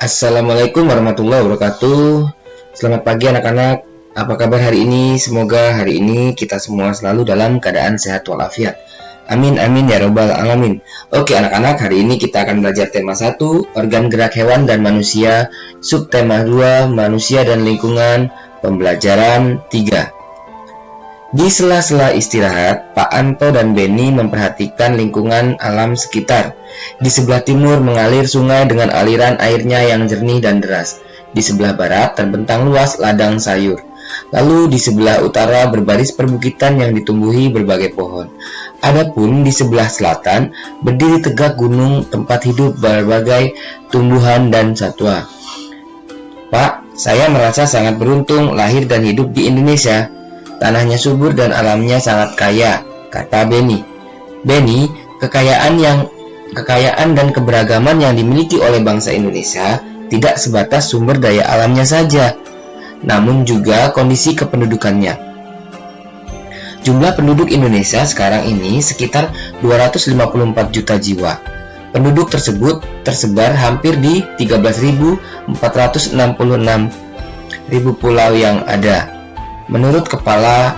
Assalamualaikum warahmatullahi wabarakatuh. Selamat pagi anak-anak. Apa kabar hari ini? Semoga hari ini kita semua selalu dalam keadaan sehat walafiat. Amin amin ya robbal alamin. Oke anak-anak, hari ini kita akan belajar tema 1, organ gerak hewan dan manusia, subtema 2, manusia dan lingkungan, pembelajaran 3. Di sela-sela istirahat, Pak Anto dan Beni memperhatikan lingkungan alam sekitar. Di sebelah timur mengalir sungai dengan aliran airnya yang jernih dan deras. Di sebelah barat terbentang luas ladang sayur. Lalu di sebelah utara berbaris perbukitan yang ditumbuhi berbagai pohon. Adapun di sebelah selatan berdiri tegak gunung tempat hidup berbagai tumbuhan dan satwa. Pak, saya merasa sangat beruntung lahir dan hidup di Indonesia. Tanahnya subur dan alamnya sangat kaya, kata Beni. Beni, kekayaan dan keberagaman yang dimiliki oleh bangsa Indonesia tidak sebatas sumber daya alamnya saja, namun juga kondisi kependudukannya. Jumlah penduduk Indonesia sekarang ini sekitar 254 juta jiwa. Penduduk tersebut tersebar hampir di 13.466 ribu pulau yang ada. Menurut Kepala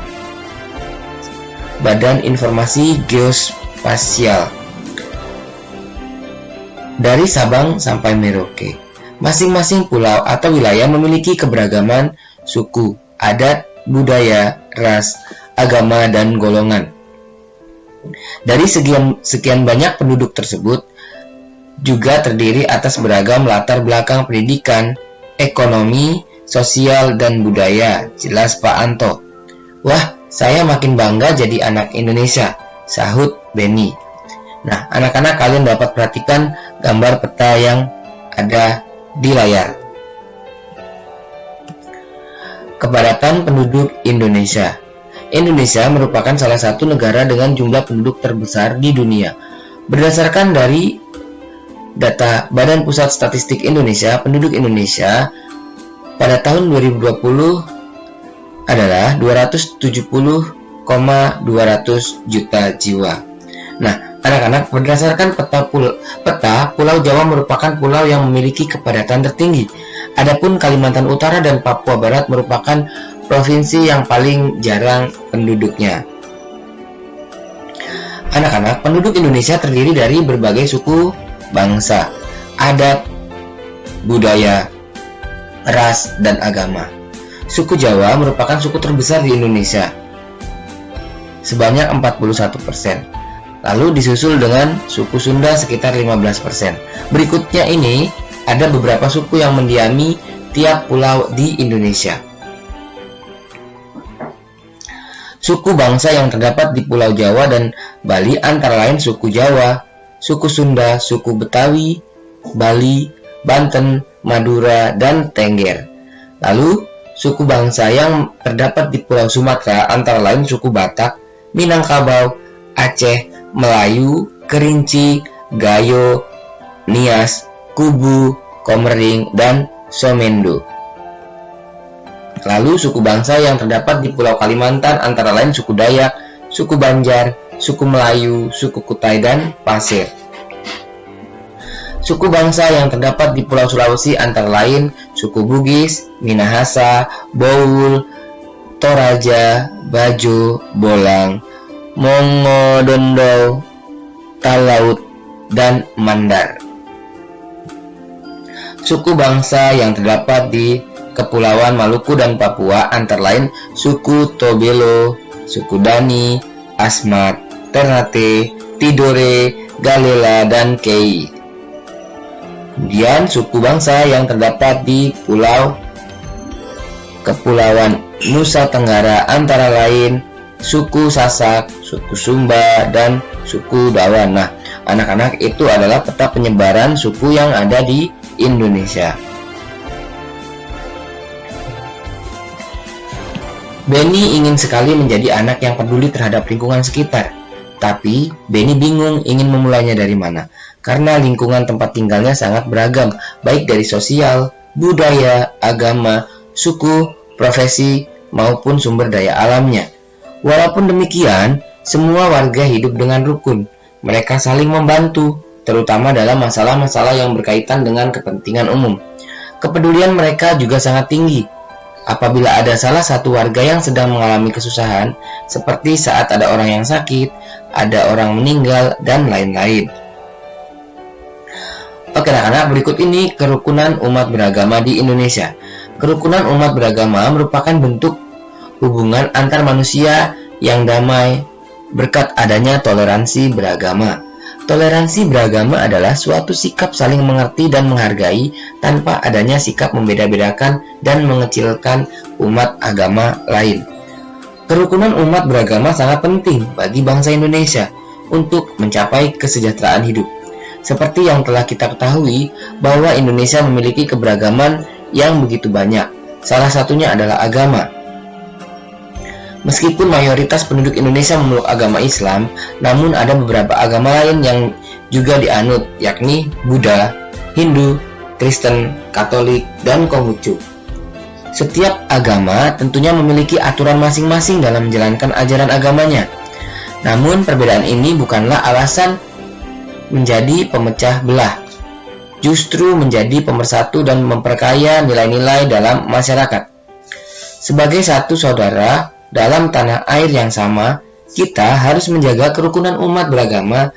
Badan Informasi Geospasial, dari Sabang sampai Merauke, masing-masing pulau atau wilayah memiliki keberagaman suku, adat, budaya, ras, agama, dan golongan. Dari sekian banyak penduduk tersebut juga terdiri atas beragam latar belakang pendidikan, ekonomi, sosial, dan budaya, jelas Pak Anto. Wah, saya makin bangga jadi anak Indonesia, sahut Beni. Nah, anak-anak kalian dapat perhatikan gambar peta yang ada di layar. Kepadatan penduduk Indonesia. Indonesia merupakan salah satu negara dengan jumlah penduduk terbesar di dunia. Berdasarkan dari data Badan Pusat Statistik Indonesia, penduduk Indonesia pada tahun 2020 adalah 270,200 juta jiwa. Nah, anak-anak, berdasarkan peta Pulau Jawa merupakan pulau yang memiliki kepadatan tertinggi. Adapun Kalimantan Utara dan Papua Barat merupakan provinsi yang paling jarang penduduknya. Anak-anak, penduduk Indonesia terdiri dari berbagai suku, bangsa, adat, budaya, ras, dan agama. Suku Jawa merupakan suku terbesar di Indonesia, sebanyak 41%. Lalu disusul dengan suku Sunda sekitar 15%. Berikutnya ini ada beberapa suku yang mendiami tiap pulau di Indonesia. Suku bangsa yang terdapat di Pulau Jawa dan Bali antara lain suku Jawa, suku Sunda, suku Betawi, Bali, Banten, Madura, dan Tengger. Lalu, suku bangsa yang terdapat di Pulau Sumatera antara lain suku Batak, Minangkabau, Aceh, Melayu, Kerinci, Gayo, Nias, Kubu, Komering, dan Somendo. Lalu, suku bangsa yang terdapat di Pulau Kalimantan antara lain suku Dayak, suku Banjar, suku Melayu, suku Kutai, dan Pasir. Suku bangsa yang terdapat di Pulau Sulawesi antara lain suku Bugis, Minahasa, Boul, Toraja, Bajo, Bolang, Mongodondo, Talaut, dan Mandar. Suku bangsa yang terdapat di Kepulauan Maluku dan Papua antara lain suku Tobelo, suku Dani, Asmat, Ternate, Tidore, Galela, dan Kei. Kemudian suku bangsa yang terdapat di Kepulauan Nusa Tenggara antara lain suku Sasak, suku Sumba, dan suku Dawan. Nah, anak-anak, itu adalah peta penyebaran suku yang ada di Indonesia. Beni ingin sekali menjadi anak yang peduli terhadap lingkungan sekitar. Tapi, Beni bingung ingin memulainya dari mana, karena lingkungan tempat tinggalnya sangat beragam, baik dari sosial, budaya, agama, suku, profesi, maupun sumber daya alamnya. Walaupun demikian, semua warga hidup dengan rukun. Mereka saling membantu, terutama dalam masalah-masalah yang berkaitan dengan kepentingan umum. Kepedulian mereka juga sangat tinggi. Apabila ada salah satu warga yang sedang mengalami kesusahan, seperti saat ada orang yang sakit, ada orang meninggal, dan lain-lain. Oke anak-anak, berikut ini kerukunan umat beragama di Indonesia. Kerukunan umat beragama merupakan bentuk hubungan antar manusia yang damai berkat adanya toleransi beragama. Toleransi beragama adalah suatu sikap saling mengerti dan menghargai tanpa adanya sikap membeda-bedakan dan mengecilkan umat agama lain. Kerukunan umat beragama sangat penting bagi bangsa Indonesia untuk mencapai kesejahteraan hidup. Seperti yang telah kita ketahui bahwa Indonesia memiliki keberagaman yang begitu banyak. Salah satunya adalah agama. Meskipun mayoritas penduduk Indonesia memeluk agama Islam, namun ada beberapa agama lain yang juga dianut, yakni Buddha, Hindu, Kristen, Katolik, dan Konghucu. Setiap agama tentunya memiliki aturan masing-masing dalam menjalankan ajaran agamanya. Namun perbedaan ini bukanlah alasan menjadi pemecah belah, justru menjadi pemersatu dan memperkaya nilai-nilai dalam masyarakat. Sebagai satu saudara dalam tanah air yang sama, kita harus menjaga kerukunan umat beragama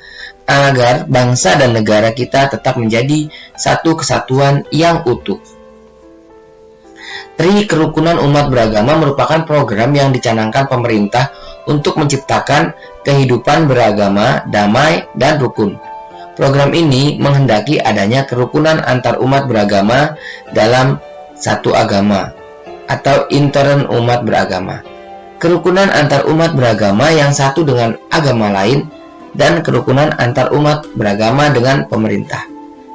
agar bangsa dan negara kita tetap menjadi satu kesatuan yang utuh. Tri Kerukunan Umat Beragama merupakan program yang dicanangkan pemerintah untuk menciptakan kehidupan beragama, damai, dan rukun. Program ini menghendaki adanya kerukunan antar umat beragama dalam satu agama atau intern umat beragama. Kerukunan antar umat beragama yang satu dengan agama lain dan kerukunan antar umat beragama dengan pemerintah.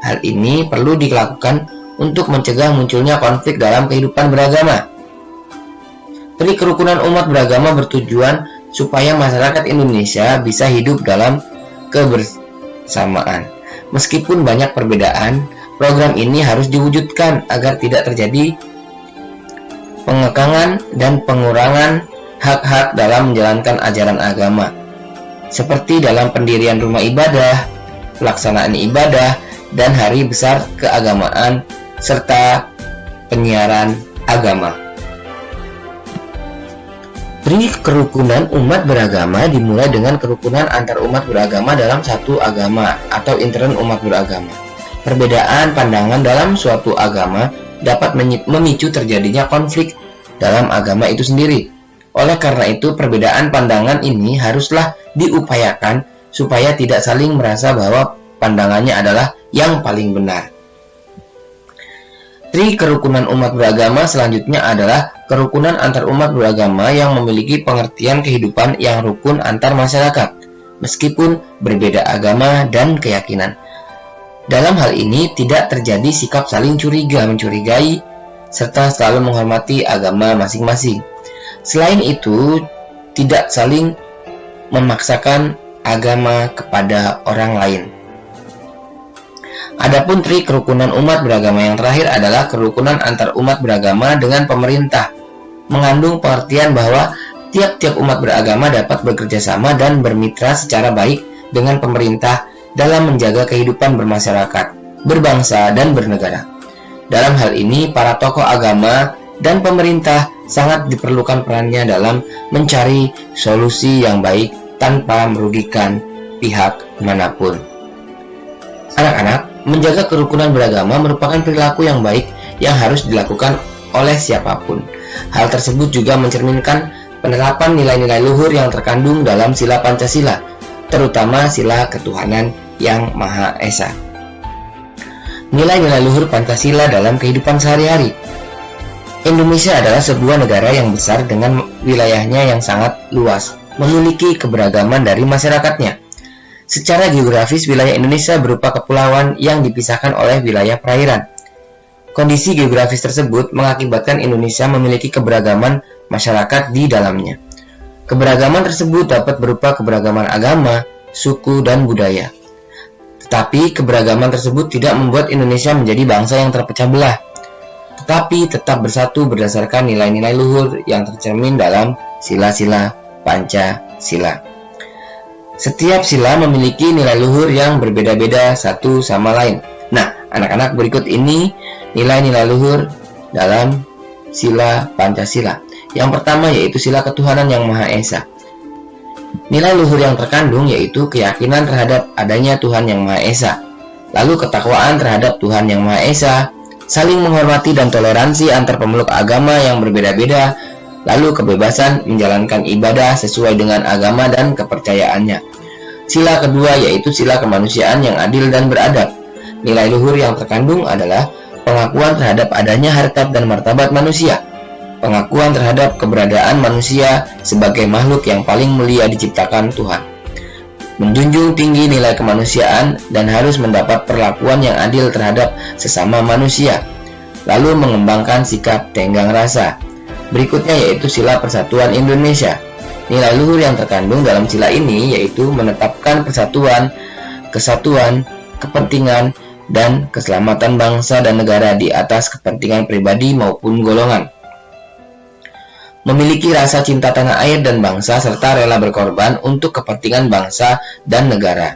Hal ini perlu dilakukan untuk mencegah munculnya konflik dalam kehidupan beragama. Tri Kerukunan Umat Beragama bertujuan supaya masyarakat Indonesia bisa hidup dalam kebersamaan. Meskipun banyak perbedaan, program ini harus diwujudkan agar tidak terjadi pengekangan dan pengurangan hak-hak dalam menjalankan ajaran agama, seperti dalam pendirian rumah ibadah, pelaksanaan ibadah, dan hari besar keagamaan, serta penyiaran agama. Tri Kerukunan Umat Beragama dimulai dengan kerukunan antar umat beragama dalam satu agama atau intern umat beragama. Perbedaan pandangan dalam suatu agama dapat memicu terjadinya konflik dalam agama itu sendiri. Oleh karena itu, perbedaan pandangan ini haruslah diupayakan supaya tidak saling merasa bahwa pandangannya adalah yang paling benar. Tri Kerukunan Umat Beragama selanjutnya adalah kerukunan antar umat beragama yang memiliki pengertian kehidupan yang rukun antar masyarakat, meskipun berbeda agama dan keyakinan. Dalam hal ini tidak terjadi sikap saling curiga-mencurigai, serta selalu menghormati agama masing-masing. Selain itu, tidak saling memaksakan agama kepada orang lain. Adapun Tri Kerukunan Umat Beragama yang terakhir adalah kerukunan antar umat beragama dengan pemerintah, mengandung pengertian bahwa tiap-tiap umat beragama dapat bekerja sama dan bermitra secara baik dengan pemerintah dalam menjaga kehidupan bermasyarakat, berbangsa, dan bernegara. Dalam hal ini, para tokoh agama dan pemerintah sangat diperlukan perannya dalam mencari solusi yang baik tanpa merugikan pihak manapun. Anak-anak, menjaga kerukunan beragama merupakan perilaku yang baik yang harus dilakukan oleh siapapun. Hal tersebut juga mencerminkan penerapan nilai-nilai luhur yang terkandung dalam sila Pancasila, terutama sila ketuhanan yang Maha Esa. Nilai-nilai luhur Pancasila dalam kehidupan sehari-hari. Indonesia adalah sebuah negara yang besar dengan wilayahnya yang sangat luas, memiliki keberagaman dari masyarakatnya. Secara geografis, wilayah Indonesia berupa kepulauan yang dipisahkan oleh wilayah perairan. Kondisi geografis tersebut mengakibatkan Indonesia memiliki keberagaman masyarakat di dalamnya. Keberagaman tersebut dapat berupa keberagaman agama, suku, dan budaya. Tetapi keberagaman tersebut tidak membuat Indonesia menjadi bangsa yang terpecah belah, tetapi tetap bersatu berdasarkan nilai-nilai luhur yang tercermin dalam sila-sila Pancasila. Setiap sila memiliki nilai luhur yang berbeda-beda satu sama lain. Nah, anak-anak, berikut ini nilai-nilai luhur dalam sila Pancasila. Yang pertama yaitu sila ketuhanan yang Maha Esa. Nilai luhur yang terkandung yaitu keyakinan terhadap adanya Tuhan yang Maha Esa, lalu ketakwaan terhadap Tuhan yang Maha Esa, saling menghormati dan toleransi antar pemeluk agama yang berbeda-beda, lalu kebebasan menjalankan ibadah sesuai dengan agama dan kepercayaannya. Sila kedua yaitu sila kemanusiaan yang adil dan beradab. Nilai luhur yang terkandung adalah pengakuan terhadap adanya harkat dan martabat manusia, pengakuan terhadap keberadaan manusia sebagai makhluk yang paling mulia diciptakan Tuhan, menjunjung tinggi nilai kemanusiaan dan harus mendapat perlakuan yang adil terhadap sesama manusia, lalu mengembangkan sikap tenggang rasa. Berikutnya yaitu sila persatuan Indonesia. Nilai luhur yang terkandung dalam sila ini yaitu menetapkan persatuan, kesatuan, kepentingan, dan keselamatan bangsa dan negara di atas kepentingan pribadi maupun golongan. Memiliki rasa cinta tanah air dan bangsa serta rela berkorban untuk kepentingan bangsa dan negara.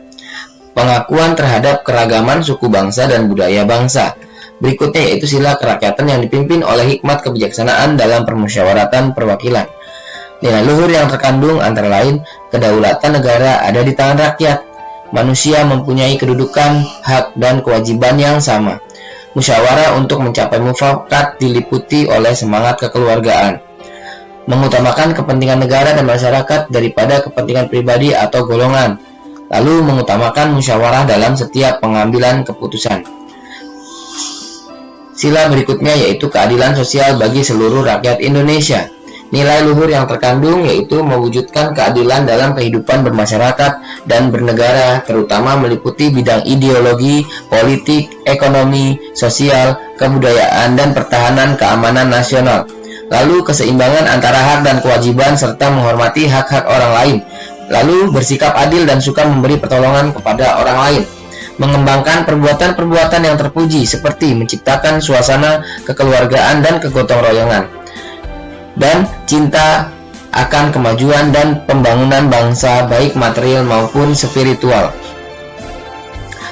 Pengakuan terhadap keragaman suku bangsa dan budaya bangsa. Berikutnya yaitu sila kerakyatan yang dipimpin oleh hikmat kebijaksanaan dalam permusyawaratan perwakilan. Nilai luhur yang terkandung antara lain kedaulatan negara ada di tangan rakyat. Manusia mempunyai kedudukan, hak, dan kewajiban yang sama. Musyawarah untuk mencapai mufakat diliputi oleh semangat kekeluargaan. Mengutamakan kepentingan negara dan masyarakat daripada kepentingan pribadi atau golongan. Lalu mengutamakan musyawarah dalam setiap pengambilan keputusan. Sila berikutnya yaitu keadilan sosial bagi seluruh rakyat Indonesia. Nilai luhur yang terkandung yaitu mewujudkan keadilan dalam kehidupan bermasyarakat dan bernegara, terutama meliputi bidang ideologi, politik, ekonomi, sosial, kebudayaan, dan pertahanan keamanan nasional. Lalu keseimbangan antara hak dan kewajiban serta menghormati hak-hak orang lain. Lalu bersikap adil dan suka memberi pertolongan kepada orang lain. Mengembangkan perbuatan-perbuatan yang terpuji seperti menciptakan suasana kekeluargaan dan kegotong royongan, dan cinta akan kemajuan dan pembangunan bangsa baik material maupun spiritual.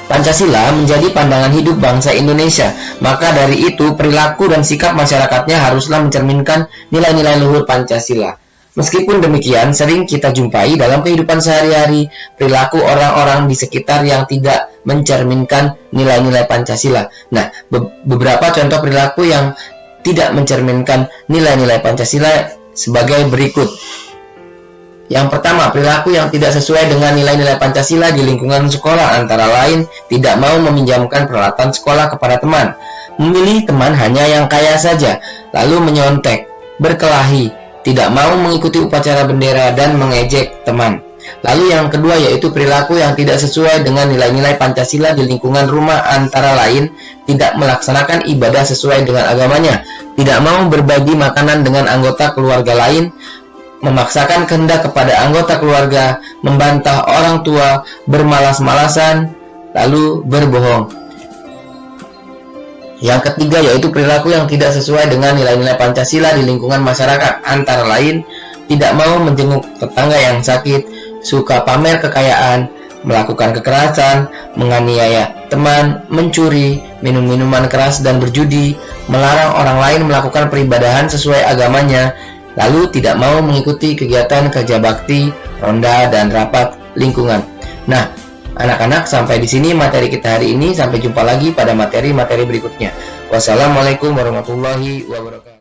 Pancasila menjadi pandangan hidup bangsa Indonesia, maka dari itu perilaku dan sikap masyarakatnya haruslah mencerminkan nilai-nilai luhur Pancasila. Meskipun demikian, sering kita jumpai dalam kehidupan sehari-hari perilaku orang-orang di sekitar yang tidak mencerminkan nilai-nilai Pancasila. Nah, beberapa contoh perilaku yang tidak mencerminkan nilai-nilai Pancasila sebagai berikut. Yang pertama, perilaku yang tidak sesuai dengan nilai-nilai Pancasila di lingkungan sekolah antara lain tidak mau meminjamkan peralatan sekolah kepada teman, memilih teman hanya yang kaya saja, lalu menyontek, berkelahi, tidak mau mengikuti upacara bendera dan mengejek teman. Lalu yang kedua yaitu perilaku yang tidak sesuai dengan nilai-nilai Pancasila di lingkungan rumah antara lain tidak melaksanakan ibadah sesuai dengan agamanya, tidak mau berbagi makanan dengan anggota keluarga lain, memaksakan kehendak kepada anggota keluarga, membantah orang tua, bermalas-malasan, lalu berbohong. Yang ketiga yaitu perilaku yang tidak sesuai dengan nilai-nilai Pancasila di lingkungan masyarakat antara lain tidak mau menjenguk tetangga yang sakit, suka pamer kekayaan, melakukan kekerasan, menganiaya teman, mencuri, minum minuman keras dan berjudi, melarang orang lain melakukan peribadahan sesuai agamanya, lalu tidak mau mengikuti kegiatan kerja bakti, ronda, dan rapat lingkungan. Nah, anak-anak, sampai di sini materi kita hari ini. Sampai jumpa lagi pada materi-materi berikutnya. Wassalamualaikum warahmatullahi wabarakatuh.